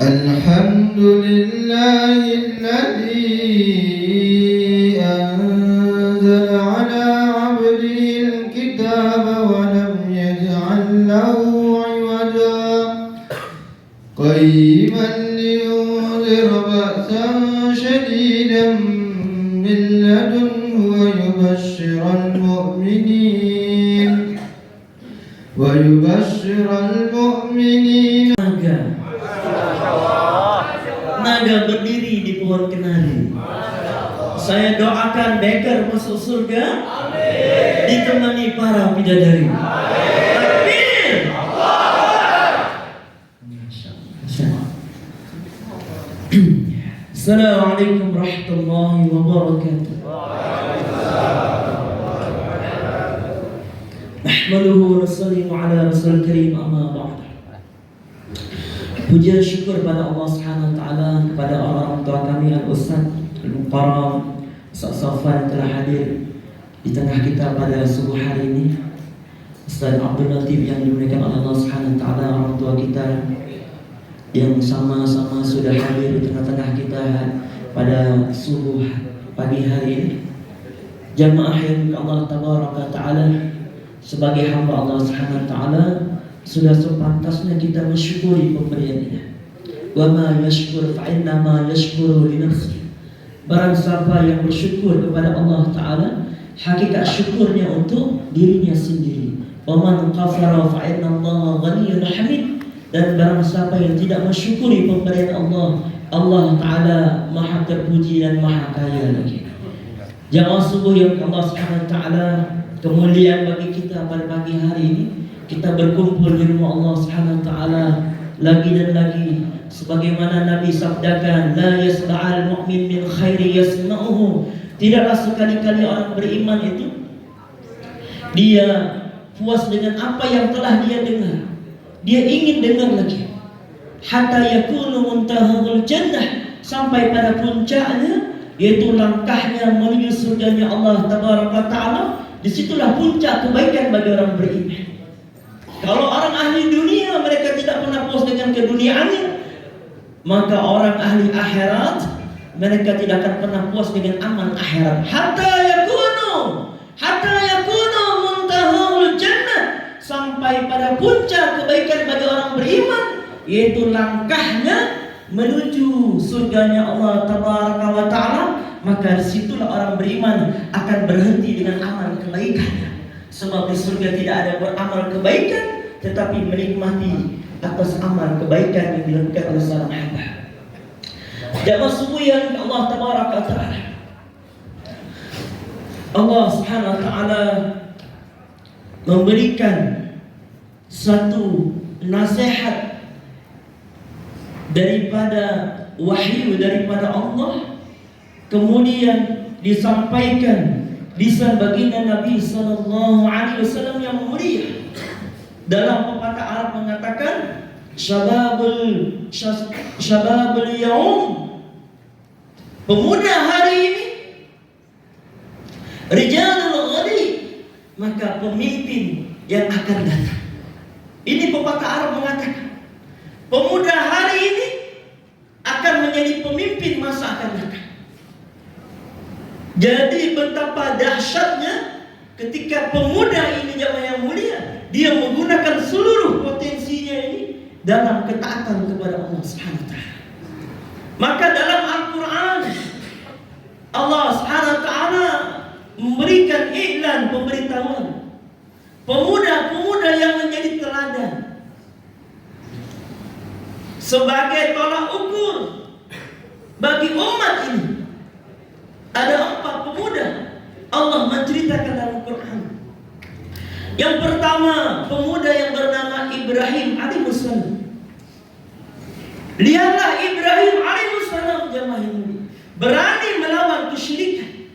الحمد لله الذي أنزل على عبده الكتاب ولم يجعل له عوجا قيما لينذر بأسا شديدا من لدنه ويبشر المؤمنين Naga berdiri di pohon kenari. Saya doakan beker masuk surga, ditemani para bidadari. Takbir. Assalamualaikum warahmatullahi wabarakatuh. Nahmaduhu wa nusallimu ala rasul karim, amma ba'd. Puja syukur pada Allah Subhanahu wa taala, kepada orang tua kami Al-Ustaz Al-Mukarram Ustaz Safwan telah hadir di tengah kita pada subuh hari ini. Ustaz Abdul Latif yang dimuliakan oleh Allah Subhanahu wa taala, orang tua kita yang sama-sama sudah hadir di tengah-tengah kita pada subuh pagi hari ini. Jamaah yang Allah tabaraka taala, sebagai hamba Allah Subhanahu wa taala, sudah sepantasnya kita mensyukuri pemberiannya. Wa ma yashkur fa inna ma yashkuru li nafsihi. Barang siapa yang bersyukur kepada Allah taala, hakikat syukurnya untuk dirinya sendiri. Wa man kafara fa inna Allah ghaniyyun hamid. Dan barang siapa yang tidak mensyukuri pemberian Allah, Allah taala maha terpuji dan maha kaya lagi. Jamaah subuh yang Allah Subhanahu wa taala, kemuliaan bagi kita pada pagi hari ini, kita berkumpul di rumah Allah Subhanahu wa taala lagi dan lagi, sebagaimana Nabi sabdakan, la yasma'al mu'min min khairi yasma'uhu. Tidaklah sekali-kali orang beriman itu dia puas dengan apa yang telah dia dengar. Dia ingin dengar lagi. Hatta yakunu muntahul jannah, sampai pada puncaknya, yaitu langkahnya menuju surganya Allah tabaraka taala. Disitulah puncak kebaikan bagi orang beriman. Kalau orang ahli dunia mereka tidak pernah puas dengan keduniaannya, maka orang ahli akhirat mereka tidak akan pernah puas dengan amal akhirat. Hatta yakunu muntahul jannah, sampai pada puncak kebaikan bagi orang beriman, yaitu langkahnya menuju surganya Allah tabaraka wa taala. Maka disitulah orang beriman akan berhenti dengan amal kebaikannya. Sebab di surga tidak ada beramal kebaikan, tetapi menikmati atas amal kebaikan yang dilakukan oleh seorang hamba. Jamaah subuh yang Allah tabaraka ta'ala, Allah Subhanahu wa ta'ala memberikan satu nasihat daripada wahyu daripada Allah, kemudian disampaikan lisan baginda Nabi sallallahu alaihi wasallam yang mulia. Dalam pepatah Arab mengatakan, syababul yaum, pemuda hari ini, rijalul ghadi, maka pemimpin yang akan datang. Ini pepatah Arab mengatakan, pemuda hari ini akan menjadi pemimpin masa akan datang. Jadi betapa dahsyatnya ketika pemuda ini jamaah yang mulia, dia menggunakan seluruh potensinya ini dalam ketaatan kepada Allah Subhanahu wa taala. Maka dalam Al-Qur'an Allah Subhanahu wa taala memberikan iklan, pemberitahuan pemuda-pemuda yang menjadi teladan sebagai tolak ukur bagi umat ini. Ada 4 pemuda Allah menceritakan dalam Quran. Yang pertama, pemuda yang bernama Ibrahim alaihissalam. Lihatlah Ibrahim alaihissalam jemaah ini berani melawan kesyirikan.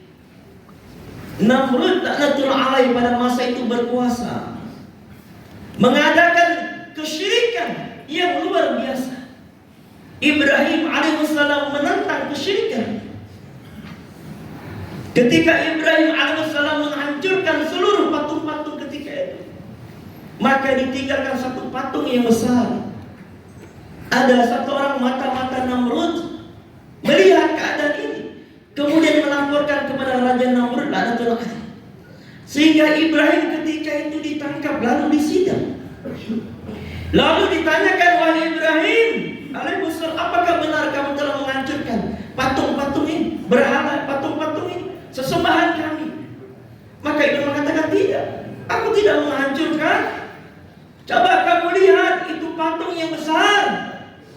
Namrud laknatul alaih pada masa itu berkuasa, mengadakan kesyirikan yang luar biasa. Ibrahim alaihissalam menentang kesyirikan. Ketika Ibrahim alaihissalam menghancurkan seluruh patung-patung ketika itu, Maka ditinggalkan satu patung yang besar. Ada satu orang mata-mata Namrud melihat keadaan ini, kemudian melaporkan kepada Raja Namrud, sehingga Ibrahim ketika itu ditangkap lalu disidang. Lalu ditanyakan, wahai Ibrahim alaihissalam, apakah benar kamu telah menghancurkan patung-patung ini, berhala patung-patung ini, sesembahan kami? Maka Ibrahim mengatakan, tidak, aku tidak menghancurkan. Coba kamu lihat, itu patung yang besar,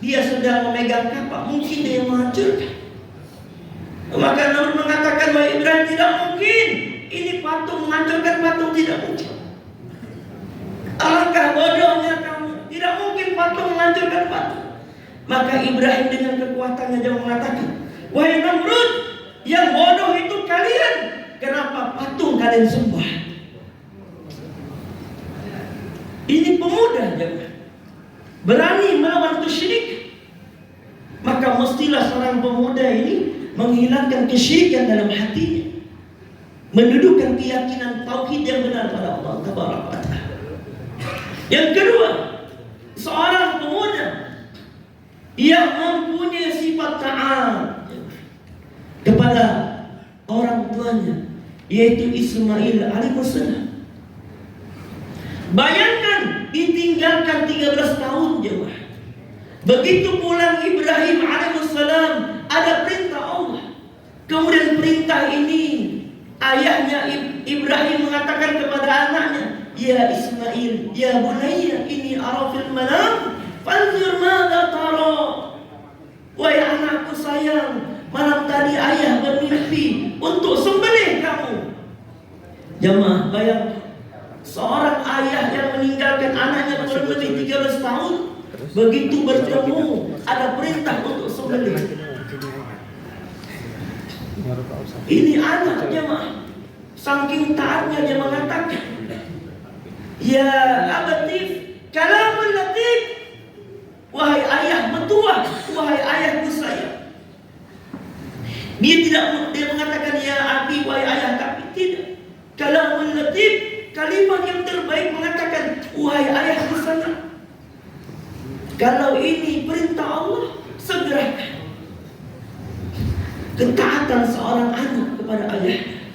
dia sedang memegang kapak, mungkin dia yang menghancurkan. Maka Namrud mengatakan, wahai Ibrahim, tidak mungkin, ini patung menghancurkan patung, tidak mungkin. Alangkah bodohnya kamu, tidak mungkin patung menghancurkan patung. Maka Ibrahim dengan kekuatannya dia mengatakan, wahai Namrud, yang bodoh itu kalian, kenapa patung kalian sembah? Ini pemuda jangan berani melawan kesyirikan. Maka mestilah seorang pemuda ini menghilangkan kesyirikan dalam hatinya, mendudukkan keyakinan tauhid yang benar pada Allah Tabaraka wa Ta'ala. Yang kedua, seorang pemuda yang mempunyai sifat taat kepada orang tuanya, yaitu Ismail alaihissalam. Bayangkan ditinggalkan 13 tahun jemaah. Begitu pulang Ibrahim alaihissalam, ada perintah Allah. Kemudian perintah ini ayahnya Ibrahim mengatakan kepada anaknya, ya Ismail, ya bunayya, ini ara fil manam fanzur madza tara. Wahai anakku sayang, malam tadi ayah bermimpi untuk sembelih kamu. Jemaah, bayangkan seorang ayah yang meninggalkan anaknya kurang lebih 13 tahun, begitu bertemu ada perintah untuk sembelih. Ini anak jemaah, saking taatnya dia mengatakan, ya abatif, kalamul latif, wahai ayah mertua, wahai ayahku sayang. Dia mengatakan ya abi, wahai ayah, tapi tidak. Kalamul latif, kalimat yang terbaik mengatakan, wahai ayahku sayang. Kalau ini perintah Allah, segerakan. Ketaatan seorang anak kepada ayahnya.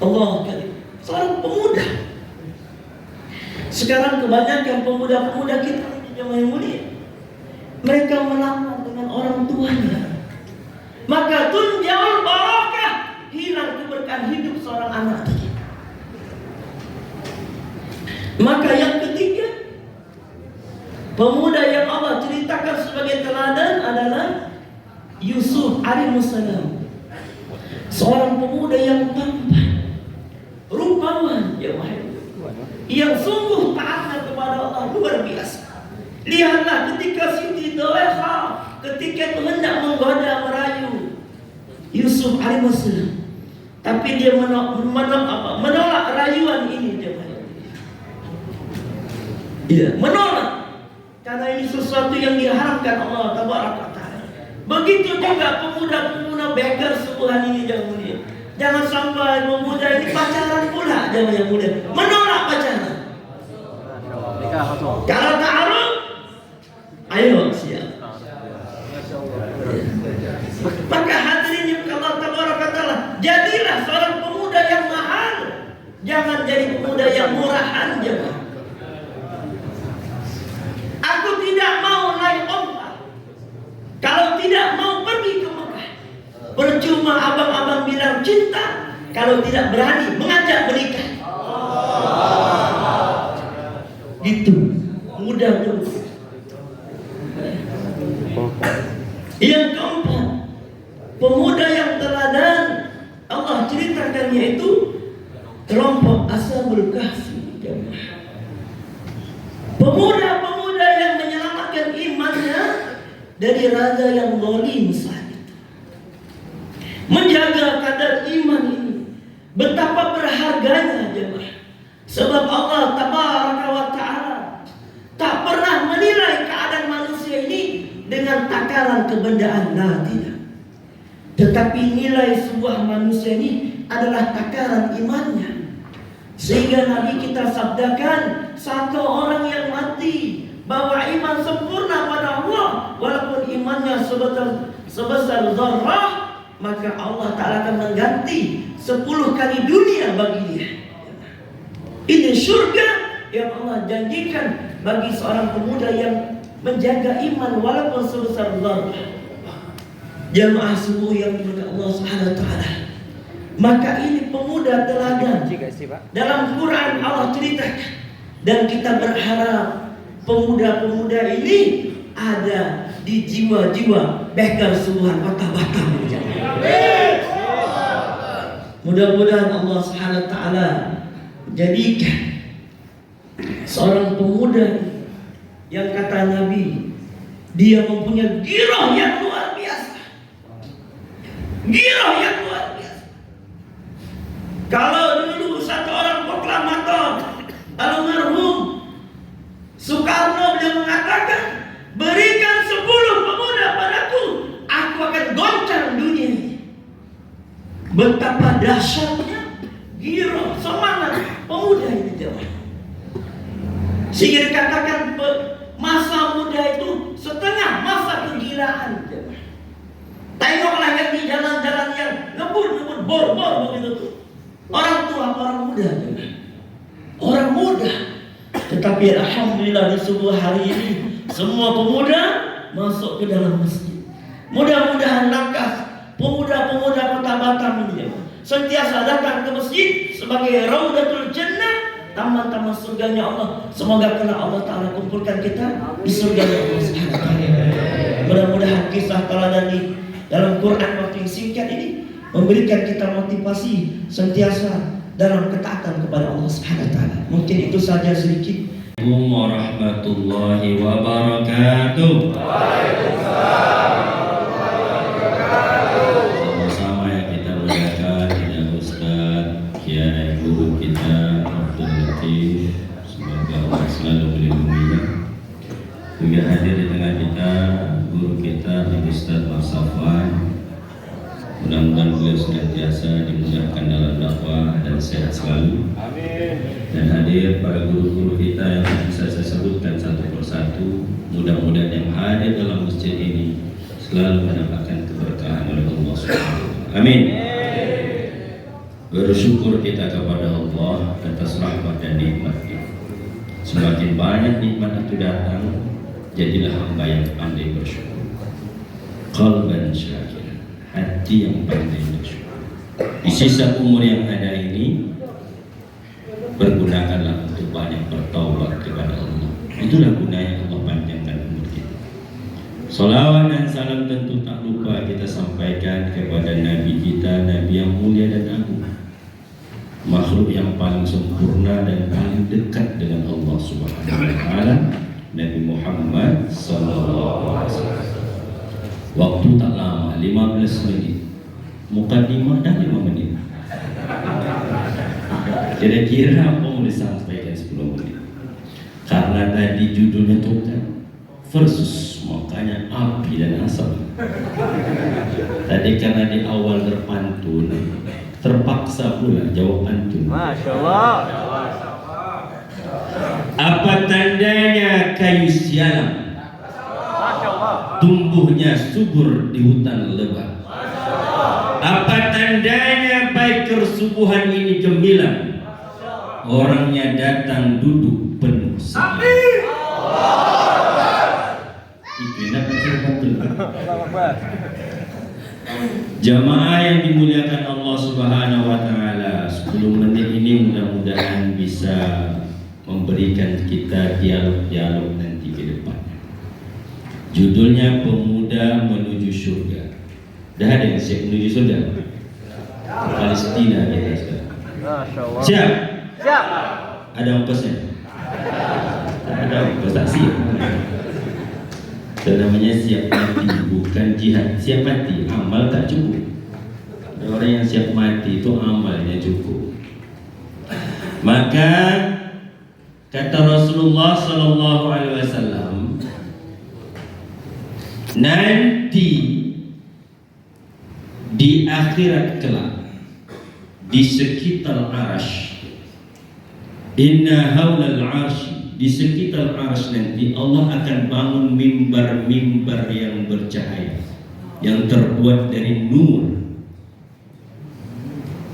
Allah karim, seorang pemuda. Sekarang kebanyakan pemuda-pemuda kita ini yang mulia, mereka melawan dengan orang tuanya. Maka tunjal barakah, hilang keberkahan hidup seorang anak tadi. Maka yang ketiga, pemuda yang Allah ceritakan sebagai teladan adalah Yusuf alaihissalam. Seorang pemuda yang tampan, rupawan, yang sungguh taatnya kepada Allah luar biasa. Lihatlah ketika Siti Zulaikha ketika itu hendak menggoda merayu Yusuf alaihissalam, tapi dia menolak rayuan ini, menolak, karena ini sesuatu yang diharamkan Allah Tabaraka wa Ta'ala. Begitu juga pemuda-pemuda begar sebulan ini yang mulia. Jangan sampai pemuda ini pacaran pula, jangan yang mulia, menolak pacaran. Kalau ta'aruf, ayo siap. Maka hadirin yang Allah Tabaraka wa Ta'ala, jadilah seorang pemuda yang mahal, jangan jadi pemuda yang murahan. Jangan. Aku tidak mau naik onta kalau tidak mau pergi ke Mekah. Percuma abang-abang bilang cinta kalau tidak berani mengajak menikah. Gitu, mudah terus. Yang keempat, pemuda yang teladan Allah ceritakan yaitu kelompok Ashabul Kahfi. Pemuda-pemuda yang menyelamatkan imannya dari raja yang zalim saat itu. Menjaga kadar iman ini betapa berharganya jemaah. Sebab Allah Tabaraka wa Ta'ala tak pernah menilai keadaan manusia ini dengan takaran kebendaan, tidak. Tetapi nilai sebuah manusia ini adalah takaran imannya. Sehingga Nabi kita sabdakan, satu orang yang mati bahwa iman sempurna pada Allah, walaupun imannya sebesar zarrah, maka Allah Ta'ala akan mengganti 10 kali dunia bagi dia. Ini surga yang Allah janjikan bagi seorang pemuda yang menjaga iman walaupun sebesar zarrah. Jamaah subuh yang dimuliakan Allah Subhanahu wa Ta'ala. Maka ini pemuda teladan. Dalam Quran Allah ceritakan, dan kita berharap pemuda-pemuda ini ada di jiwa-jiwa Bekar Subuhan Kota Batam. Mudah-mudahan Allah Subhanahu wa Ta'ala jadikan seorang pemuda yang kata Nabi, dia mempunyai girah yang luar biasa. Girah yang luar biasa. Kalau dulu satu orang proklamator almarhum Soekarno, beliau mengatakan, berikan 10 pemuda padaku, aku akan goncang dunia ini. Betapa dahsyatnya girah semangat pemuda ini, jemaah. Sehingga dikatakan masa muda itu setengah masa kegilaan, jemaah. Tengoklah yang di jalan-jalan yang ngebut-ngebut bor-bor begitu tuh. Orang tua, orang muda, orang muda. Tetapi alhamdulillah di subuh hari ini semua pemuda masuk ke dalam masjid. Mudah-mudahan langkah pemuda-pemuda Kota Batam ini sentiasa datang ke masjid sebagai Raudatul Jannah, taman-taman surganya Allah. Semoga karena Allah Ta'ala kumpulkan kita di surga Allah Subhanahu wa Ta'ala. Mudah-mudahan kisah teladan di dalam Quran waktu yang singkat ini memberikan kita motivasi sentiasa dalam ketaatan kepada Allah Subhanahu wa Ta'ala. Mungkin itu saja sedikit. Assalamualaikum warahmatullahi wabarakatuh. Sama-sama yang kita muliakan ya Ustaz, Kiai Guru kita Abdul Latif, semoga Allah selalu melindunginya. Juga hadir di tengah kita guru kita Ustaz Marsafwan. Mudah-mudahan beliau senantiasa dimudahkan dalam dakwah dan sehat selalu. Amin. Dan hadir para guru-guru kita yang bisa saya sebutkan satu persatu. Mudah-mudahan yang hadir dalam masjid ini selalu mendapatkan keberkahan oleh Allah Subhanahu wa Ta'ala. Amin. Bersyukur kita kepada Allah atas rahmat dan nikmat-Nya. Semakin banyak nikmat itu datang, jadilah hamba yang pandai bersyukur. Qalban syakir, hati yang pandai bersyukur. Di sisa umur yang ada ini, pergunakanlah untuk banyak bertaubat kepada Allah. Itulah gunanya Allah panjangkan umur kita. Salawat dan salam tentu tak lupa kita sampaikan kepada Nabi kita, Nabi yang mulia dan agung, makhluk yang paling sempurna dan paling dekat dengan Allah Subhanahu wa Ta'ala, Nabi Muhammad sallallahu alaihi wasallam. Waktu tak lama, 15 menit. Mukadimah dah 5 menit. Kira-kira apa mau disampaikan 10 menit? Karena tadi judulnya itu kan versus, makanya api dan asap. Tadi karena di awal berpantun, terpaksa pula jawab pantun. Masya Allah. Apa tandanya kayu sialam? Tumbuhnya subur di hutan lebat. Apa tandanya baik kesubuhan ini gemilang? Orangnya datang duduk penuh semangat. Itu enak betul. Jamaah yang dimuliakan Allah Subhanahu wa Ta'ala, 10 menit ini mudah-mudahan bisa memberikan kita dialog-dialog nanti ke depan. Judulnya Pemuda Menuju Surga. Dah ada yang siap menuju surga? Palestina kita sekarang. Siap? Siap. Ada ongkosnya? Ada ongkos tak siap. Itu namanya siap mati, bukan jihad. Siap mati, amal tak cukup. Ada orang yang siap mati itu amalnya cukup. Maka kata Rasulullah sallallahu alaihi wasallam, nanti di akhirat kelak di sekitar Arash Inna haulal arsy, di sekitar arsy nanti Allah akan bangun mimbar-mimbar yang bercahaya, yang terbuat dari nur.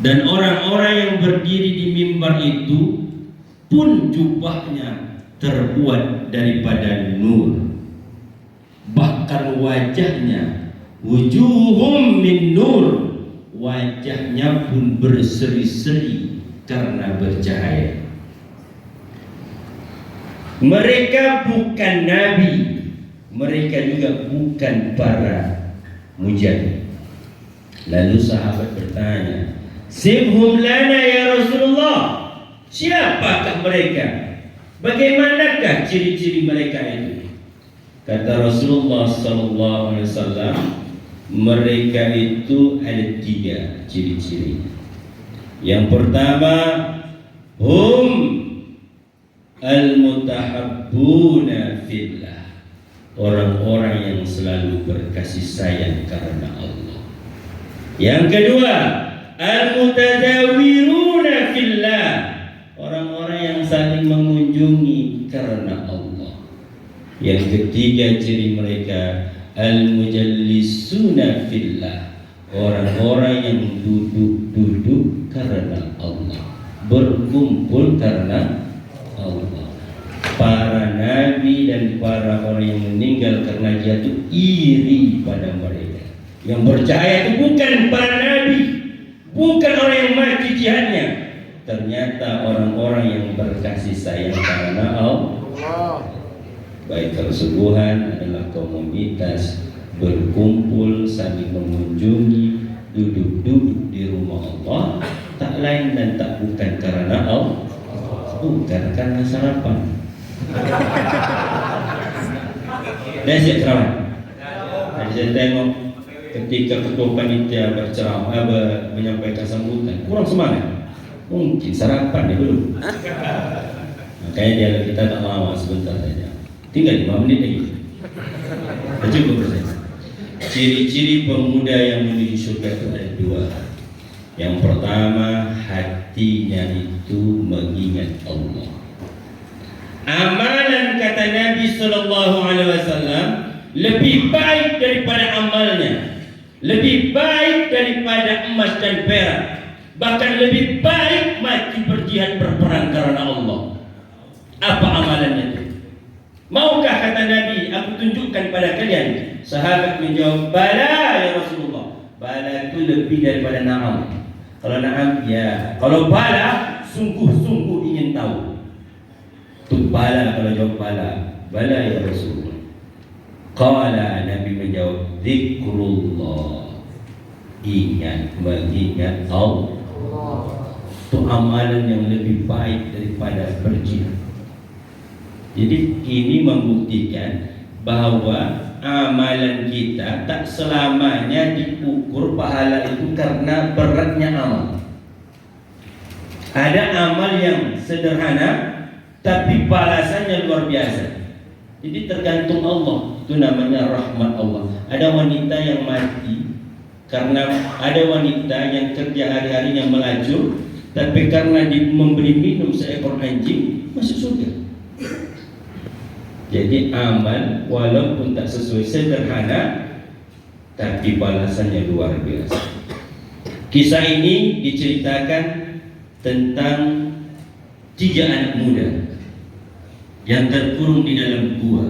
Dan orang-orang yang berdiri di mimbar itu pun jubahnya terbuat daripada nur. Bahkan wajahnya, wujuhum min nur, wajahnya pun berseri-seri karena bercahaya. Mereka bukan nabi, mereka juga bukan para mujahid. Lalu sahabat bertanya, "Sibhum lana ya Rasulullah." Siapakah mereka? Bagaimanakah ciri-ciri mereka itu? Kata Rasulullah sallallahu alaihi wasallam, mereka itu ada 3 ciri-ciri. Yang pertama, hum al-mutahabbuna fillah, orang-orang yang selalu berkasih sayang karena Allah. Yang kedua, al-mutazawiruna fillah, orang-orang yang saling mengunjungi karena Allah. Yang ketiga ciri mereka, al-mujallisuna fillah, orang-orang yang duduk-duduk karena Allah, berkumpul karena Allah. Para nabi dan para orang yang meninggal karena jatuh iri pada mereka. Yang percaya itu bukan para nabi, bukan orang yang mati jihadnya, ternyata orang-orang yang berkasih sayang karena Allah. Baik kesubuhan adalah komunitas berkumpul, saling mengunjungi, duduk-duduk di rumah Allah, tak lain dan tak bukan karena Allah, bukan karena sarapan. Dan saya ceramah. Saya tengok ketika ketua panitia berceramah, menyampaikan sambutan, kurang semangat. Mungkin sarapan dia dulu. Makanya dialog kita tak lama, sebentar saja. Tinggal 5 menit lagi. Cukup saja. Ciri-ciri pemuda yang menuju surga itu ada 2. Yang pertama, hatinya itu mengingat Allah. Amalan kata Nabi sallallahu alaihi wasallam lebih baik daripada amalnya, lebih baik daripada emas dan perak, bahkan lebih baik mati berjihad berperang karena Allah. Apa amalannya itu? Maukah kata Nabi, aku tunjukkan pada kalian? Sahabat menjawab, bala ya Rasulullah. Bala itu lebih daripada na'am. Kalau na'am ya, kalau bala sungguh-sungguh ingin tahu. Itu bala, kalau jawab bala, bala ya Rasulullah. Qala, Nabi menjawab, zikrullah, ingat, mengingat Allah. Itu amalan yang lebih baik daripada berjihad. Jadi ini membuktikan bahwa amalan kita tak selamanya diukur pahala itu karena beratnya amal. Ada amal yang sederhana tapi balasannya luar biasa. Jadi tergantung Allah. Itu namanya rahmat Allah. Ada wanita yang mati karena ada wanita yang kerja hari-harinya melajur, tapi karena memberi minum seekor anjing masuk surga. Jadi amal walaupun tak sesuai sederhana, tapi balasannya luar biasa. Kisah ini diceritakan tentang 3 anak muda yang terkurung di dalam gua.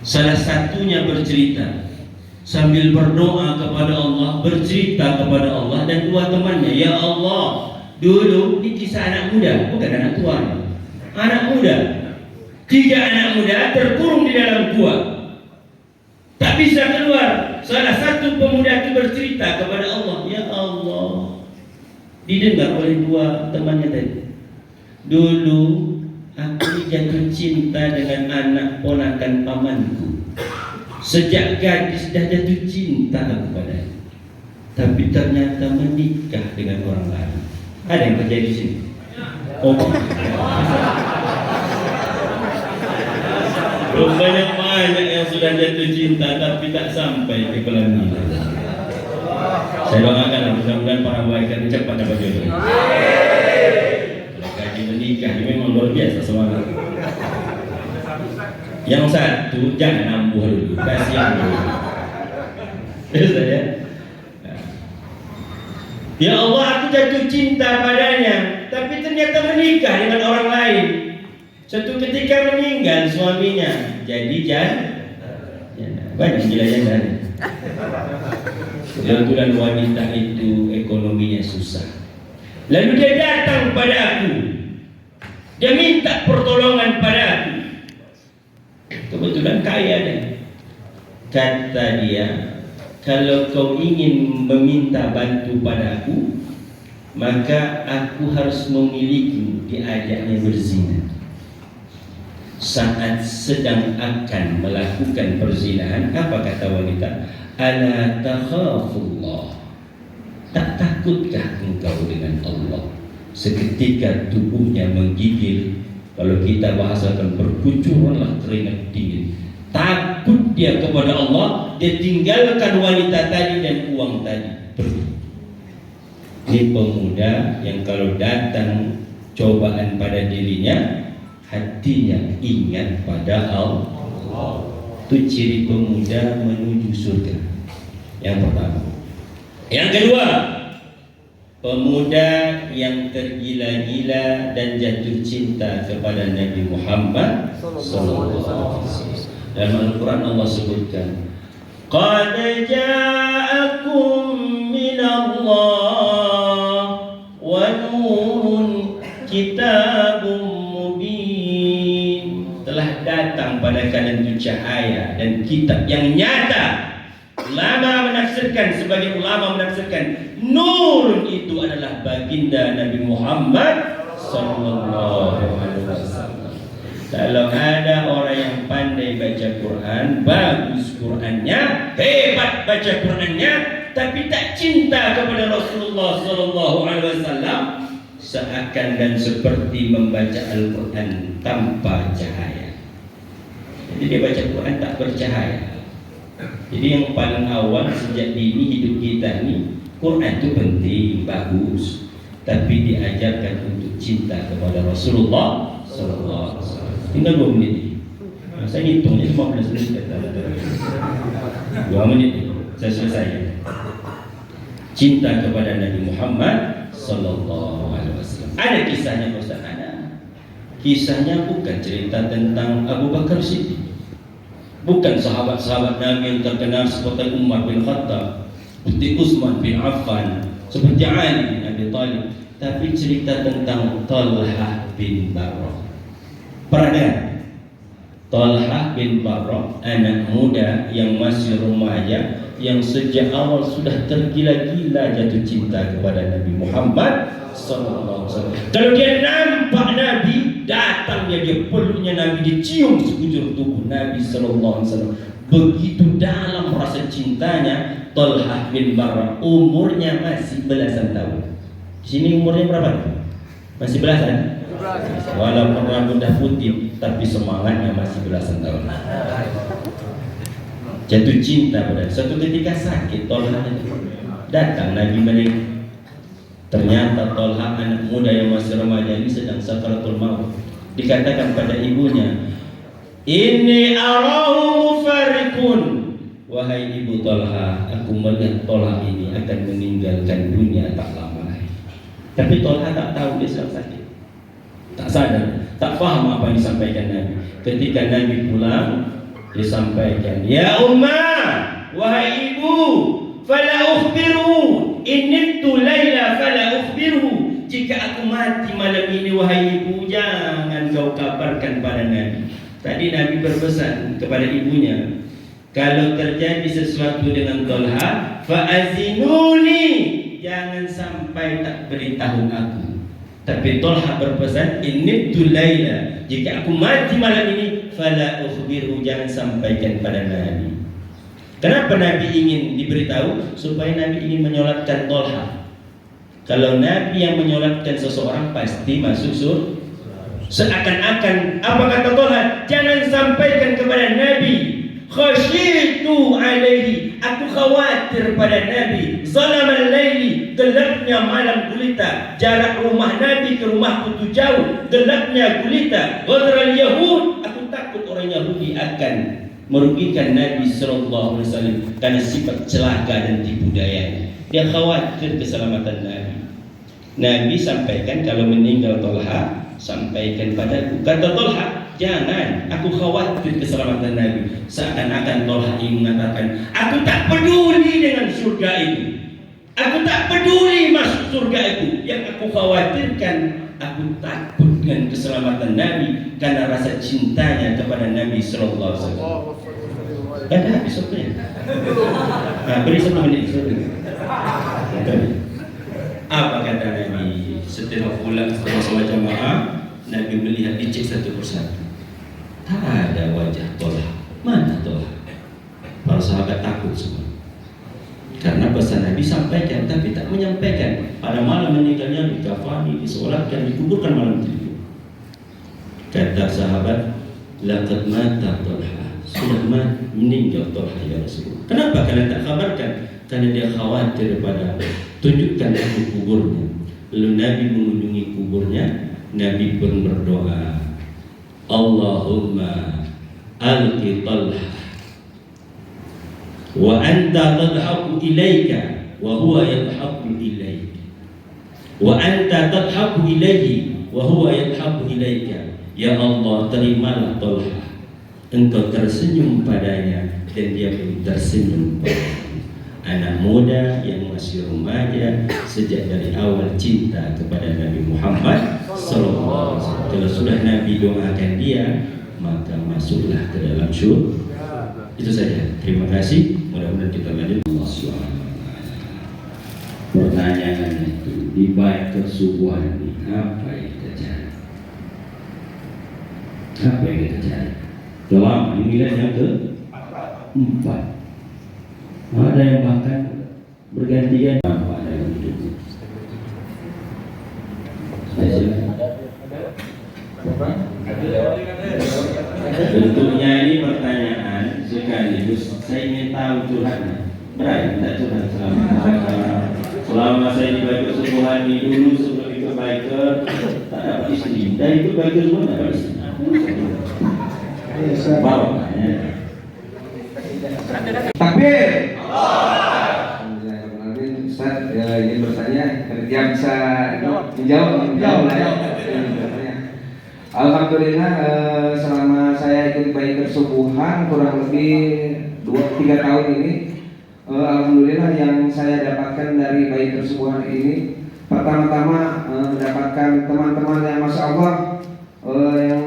Salah satunya bercerita sambil berdoa kepada Allah, bercerita kepada Allah dan 2 temannya, ya Allah, dulu ini kisah anak muda, bukan anak tua, anak muda. 3 anak muda terkurung di dalam gua, tak bisa keluar. Salah satu pemuda itu bercerita kepada Allah, ya Allah, didengar oleh 2 temannya tadi, dulu aku jatuh cinta dengan anak ponakan pamanku. Sejak gadis dah jatuh cinta kepadanya, tapi ternyata menikah dengan orang lain. Ada yang terjadi di sini? Oh, banyak yang sudah jatuh cinta tapi tak sampai ke pelaminan. Saya doakan mudah-mudahan para malaikat cepat dapat jodoh. Kaji lagi menikah, ini memang luar biasa semangat. Yang satu jangan ambuh dulu, kasihan dulu. Ya. Ya Allah, aku jatuh cinta padanya, tapi ternyata menikah dengan orang lain. Suatu ketika meninggal suaminya, jadi banyak janda. Kebetulan wanita itu ekonominya susah. Lalu dia datang pada aku, dia minta pertolongan pada aku. Kebetulan kaya dia. Kata dia, kalau kau ingin meminta bantu padaku, maka aku harus memiliki, diajaknya berzina. Saat sedang akan melakukan perzinahan, apa kata wanita? Ala takhafullah, tak takutkah engkau dengan Allah? Seketika tubuhnya menggigil, kalau kita bahasakan berkucuranlah keringat dingin. Takut dia kepada Allah, dia tinggalkan wanita tadi dan uang tadi, pergi. Ini pemuda yang kalau datang cobaan pada dirinya, hatinya ingat pada Allah. Itu ciri pemuda menuju surga. Yang pertama. Yang kedua, pemuda yang tergila-gila dan jatuh cinta kepada Nabi Muhammad sallallahu alaihi wasallam. Dalam Al-Quran Allah sebutkan, qad ja'akum minallah wa nurun kitabun mubin. Telah datang pada kalian itu cahaya dan kitab yang nyata. Ulama menafsirkan, sebagai ulama menafsirkan, nur itu adalah baginda Nabi Muhammad sallallahu alaihi wasallam. Kalau ada orang yang pandai baca Quran, bagus Qurannya, hebat baca Qurannya, tapi tak cinta kepada Rasulullah sallallahu alaihi wasallam, seakan dan seperti membaca Al-Quran tanpa cahaya. Jadi dia baca Quran tak bercahaya. Jadi yang paling awal sejak dini hidup kita ni, Quran itu penting, bagus, tapi diajarkan untuk cinta kepada Rasulullah sallallahu alaihi wasallam. Tinggal 2 menit. Saya hitungnya 15 menit. 2 menit saya selesai. Cinta kepada Nabi Muhammad sallallahu alaihi wasallam. Ada kisahnya Ustaz, ada. Kisahnya bukan cerita tentang Abu Bakar Siddiq. Bukan sahabat-sahabat Nabi yang terkenal seperti Umar bin Khattab, seperti Utsman bin Affan, seperti Ali bin Abi Thalib, tapi cerita tentang Talhah bin Barrah. Pernah Talhah bin Barrah, anak muda yang masih remaja, yang sejak awal sudah tergila-gila jatuh cinta kepada Nabi Muhammad sallallahu alaihi wasallam. Kalau dia nampak Nabi, datangnya dia peluknya Nabi, dia cium sekujur tubuh Nabi sallallahu alaihi wasallam. Begitu dalam rasa cintanya Talhah bin Barrah. Umurnya masih belasan tahun. Sini umurnya berapa? Masih belasan? Walaupun rambut dah putih, tapi semangatnya masih belasan tahun. Jatuh cinta pada suatu ketika sakit Talhah itu. Datang Nabi balik. Ternyata Talhah anak muda yang masih remaja ini sedang sakaratul maut. Dikatakan pada ibunya, "Inni arahu mufarriqun." Wahai ibu Talhah, aku melihat Talhah ini akan meninggalkan dunia tak lama lagi. Tapi Talhah tak tahu dia sedang sakit. Tak sadar, tak faham apa yang disampaikan Nabi. Ketika Nabi pulang, disampaikan, "Ya Ummah, wahai ibu, fala ukhbiru, innittu laila fala ukhbiru." Jika aku mati malam ini wahai ibu, jangan kau kabarkan pada Nabi. Tadi Nabi berpesan kepada ibunya, kalau terjadi sesuatu dengan Talhah, fa'azinuni, jangan sampai tak beritahu aku. Tapi Talhah berpesan, innittu laila, jika aku mati malam ini, fala ukhbiru, jangan sampaikan pada Nabi. Kenapa Nabi ingin diberitahu? Supaya Nabi ingin menyolatkan Talhah. Kalau Nabi yang menyolatkan seseorang pasti masuk surga. Seakan-akan apa kata Talhah? Jangan sampaikan kepada Nabi. Khasyitu alaihi, aku khawatir pada Nabi. Zalamal laili, gelapnya malam gulita. Jarak rumah Nabi ke rumahku itu jauh, gelapnya gulita. Ghadral yahud, aku takut orang Yahudi akan merugikan Nabi sallallahu alaihi wasallam karena sifat celaka dan tipu daya. Dia khawatir keselamatan Nabi. Nabi sampaikan kalau meninggal Tolha, sampaikan padaku. Kata Tolha, jangan, aku khawatir keselamatan Nabi. Seakan-akan Tolha ingin mengatakan, aku tak peduli dengan surga itu, aku tak peduli masuk surga itu. Yang aku khawatirkan, aku takut dengan keselamatan Nabi karena rasa cintanya kepada Nabi sallallahu alaihi wasallam. Kan habis waktunya. Nah, beri 1 menit. Apa kata Nabi? Setelah pulang setelah sholat jamaah, Nabi melihat, dicek satu persatu. Tak ada wajah Tolha. Mana Tolha? Para sahabat takut semua. Karena pesan Nabi sampaikan, tapi tak menyampaikan. Pada malam meninggalnya dikafani, disolatkan, dikuburkan malam itu. Kata sahabat, laqad mata Tolha. Sudah meninggal Tolha ya Rasulullah. Kenapa kalian tak kabarkan? Karena dia khawatir pada tunjukkan aku kuburnya. Lalu Nabi mengunjungi kuburnya. Nabi pun berdoa, Allahumma alqi Tolha wa anta tadhaku ilaika wa huwa yadhaku ilaika wa anta tadhaku ilaihi wa huwa yadhaku ilaika. Ya Allah, terimalah Tolha, engkau tersenyum padanya dan dia pun tersenyum padanya. Anak muda yang masih remaja sejak dari awal cinta kepada Nabi Muhammad sallallahu alaihi wasallam. Kalau sudah Nabi doakan dia, maka masuklah ke dalam surga. Itu saja. Terima kasih. Mudah-mudahan kita lanjut. Allah SWT. Pertanyaan itu di bait kesubuhan ini apa yang kita cari? Apa yang kita cari? Selama ini yang ke-4. Ada yang bahkan bergantian apa dalam hidupnya. Bentuknya ini pertanyaan sekaligus saya ingin tahu curhatnya. Berani tidak curhat selama saya di Baitur Subuhan ini dulu sebelum ikut Baitur tak dapat istri. Dan ikut Baitur semua tak dapat istri. Bawa takbir. Alhamdulillah, Ustaz ingin bertanya, dia bisa menjawab. Alhamdulillah, selama saya ikut Baitur Subuhan kurang lebih 2-3 tahun ini, alhamdulillah yang saya dapatkan dari Baitur Subuhan ini, pertama-tama mendapatkan teman-teman yang masya Allah yang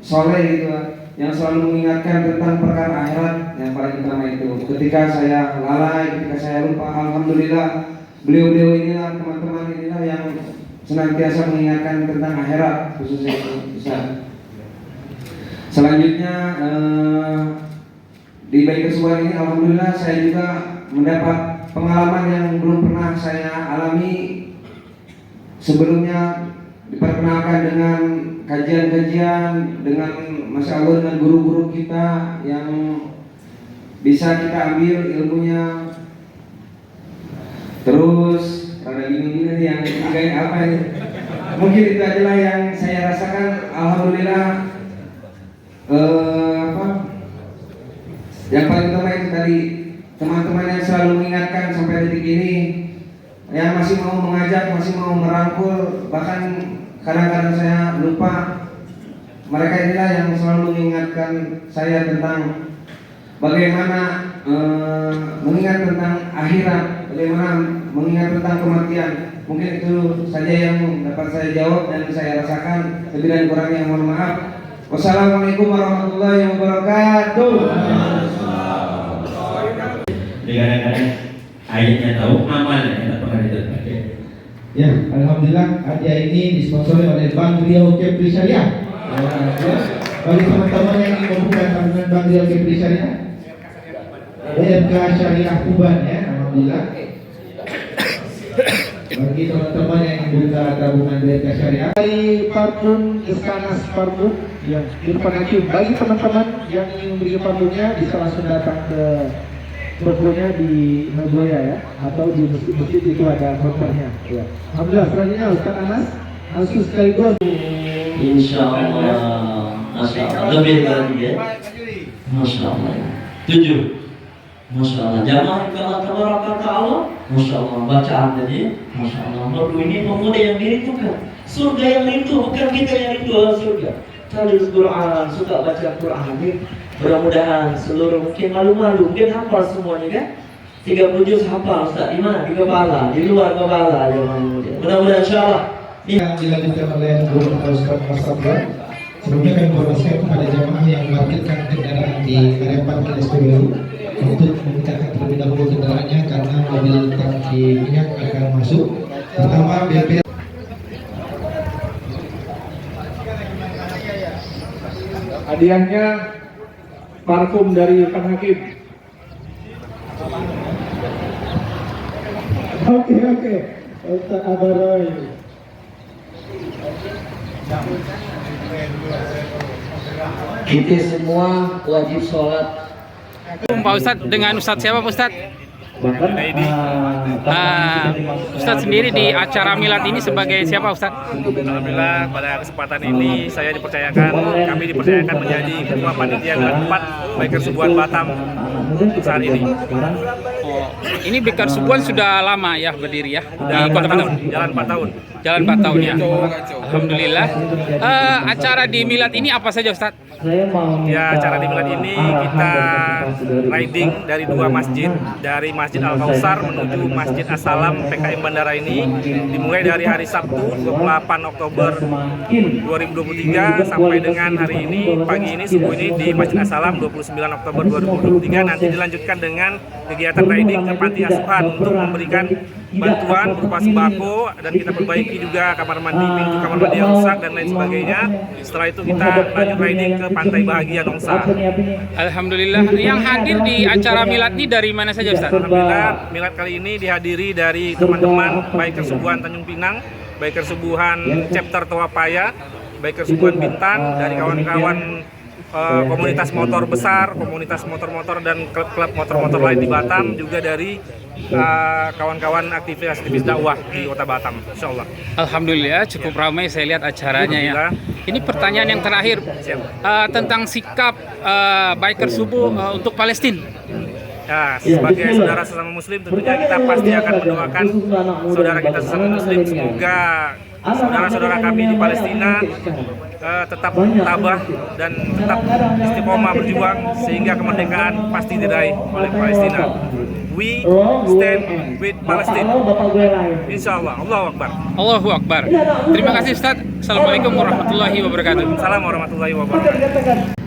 soleh gitu, yang selalu mengingatkan tentang perkara akhirat. Yang paling utama itu ketika saya lalai, ketika saya lupa, alhamdulillah beliau-beliau inilah, teman-teman inilah yang senantiasa mengingatkan tentang akhirat, khususnya itu Ustaz. Selanjutnya di Baitur Subuhan ini alhamdulillah saya juga mendapat pengalaman yang belum pernah saya alami sebelumnya. Diperkenalkan dengan kajian-kajian, dengan masya Allah, dengan guru-guru kita yang bisa kita ambil ilmunya. Terus rada gini-gini nih yang ketiga apa ini? Mungkin itu adalah yang saya rasakan. Alhamdulillah yang paling utama itu tadi, teman-teman yang selalu mengingatkan sampai detik ini, yang masih mau mengajak, masih mau merangkul, bahkan kadang-kadang saya lupa. Mereka inilah yang selalu mengingatkan saya tentang bagaimana mengingat tentang akhirat, bagaimana mengingat tentang kematian. Mungkin itu saja yang dapat saya jawab dan saya rasakan. Lebih dan kurangnya mohon maaf. Wassalamualaikum warahmatullahi wabarakatuh. Kadang-kadang ayatnya tahu, amalnya tak pernah dipakai. Ya, alhamdulillah hadiah ini disponsori oleh Bank Riau Kepri Syariah. Bagi teman-teman yang ingin membuka tabungan Bank Riau Kepri Syariah, BRK Syariah Kuban ya, alhamdulillah. bagi teman-teman yang buka tabungan BRI Syariah dari parfum Iskanas Parfum yang Irfan Hakim. Bagi teman-teman yang ingin membeli parfumnya bisa langsung datang ke tokonya di Nagoya ya, atau di masjid itu ada konternya ya. Alhamdulillah. Selanjutnya Ustaz Anas Asus sekaligus. Insya Allah. Masya Allah. Lebih lagi ya. Masya Allah. 7. Masya Allah. Jamaah kalau tabaraka Allah. Masya Allah. Bacaan tadi. Masya Allah. Merdu ini pemuda yang dirindukan. Surga yang rindu, bukan kita yang rindu surga. Talil Quran, suka baca Quran. Mudah-mudahan seluruh mungkin malu-malu, mungkin hafal semuanya kan? 30 juz hafal Ustaz. Di mana? Di kepala, di luar kepala. Mudah-mudahan insyaallah. Yang dilanjutkan oleh Guru Ustaz Masabra. Sebelumnya kami informasikan kepada jamaah yang memarkirkan kendaraan di area parkir SPBU untuk memindahkan terlebih dahulu kendaraannya karena mobil tangki minyak akan masuk. Pertama BP. Hadiahnya parfum dari Irfan Hakim. Oke. Ustaz Abaroy. Kita semua wajib sholat. Pak Ustadz dengan Ustadz siapa Pak Ustadz? Ustadz sendiri di acara milad ini sebagai siapa Ustadz? Alhamdulillah pada kesempatan ini saya kami dipercayakan menjadi ketua panitia milad 4 Biker Subuhan Batam saat ini. Oh, ini Biker Subuhan sudah lama ya berdiri ya di Kota Batam. Jalan 4 tahun. Jalan 4 tahun ya. Alhamdulillah. Acara di milad ini apa saja Ustadz? Ya, acara di milad ini kita riding dari 2 masjid, dari Masjid Al-Kausar menuju Masjid As-Salam PKM Bandara ini dimulai dari hari Sabtu 28 Oktober 2023 sampai dengan hari ini pagi ini subuh ini di Masjid As-Salam 29 Oktober 2023. Nanti dilanjutkan dengan kegiatan riding ke panti asuhan untuk memberikan bantuan berupa sembako dan kita perbaiki juga kamar mandi, pintu kamar mandi yang rusak dan lain sebagainya. Setelah itu kita lanjut riding ke Pantai Bahagia Nongsa. Alhamdulillah. Yang hadir di acara milad ini dari mana saja Ustaz? Alhamdulillah milad kali ini dihadiri dari teman-teman Biker Subuhan Tanjung Pinang, Biker Subuhan Chapter Toapaya, Biker Subuhan Bintan, dari kawan-kawan komunitas motor besar, komunitas motor-motor dan klub-klub motor-motor lain di Batam, juga dari kawan-kawan aktivis dakwah di Kota Batam, insyaallah. Alhamdulillah cukup ramai saya lihat acaranya ya. Ini pertanyaan yang terakhir tentang sikap Biker Subuh untuk Palestina. Ya, sebagai saudara sesama Muslim tentunya kita pasti akan mendoakan saudara kita sesama Muslim, semoga saudara-saudara kami di Palestina tetap tabah dan tetap istiqomah berjuang sehingga kemerdekaan pasti diraih oleh Palestina. We stand with Palestine. Insyaallah. Allahu Akbar. Allahu Akbar. Terima kasih Ustaz. Assalamualaikum warahmatullahi wabarakatuh. Assalamualaikum warahmatullahi wabarakatuh.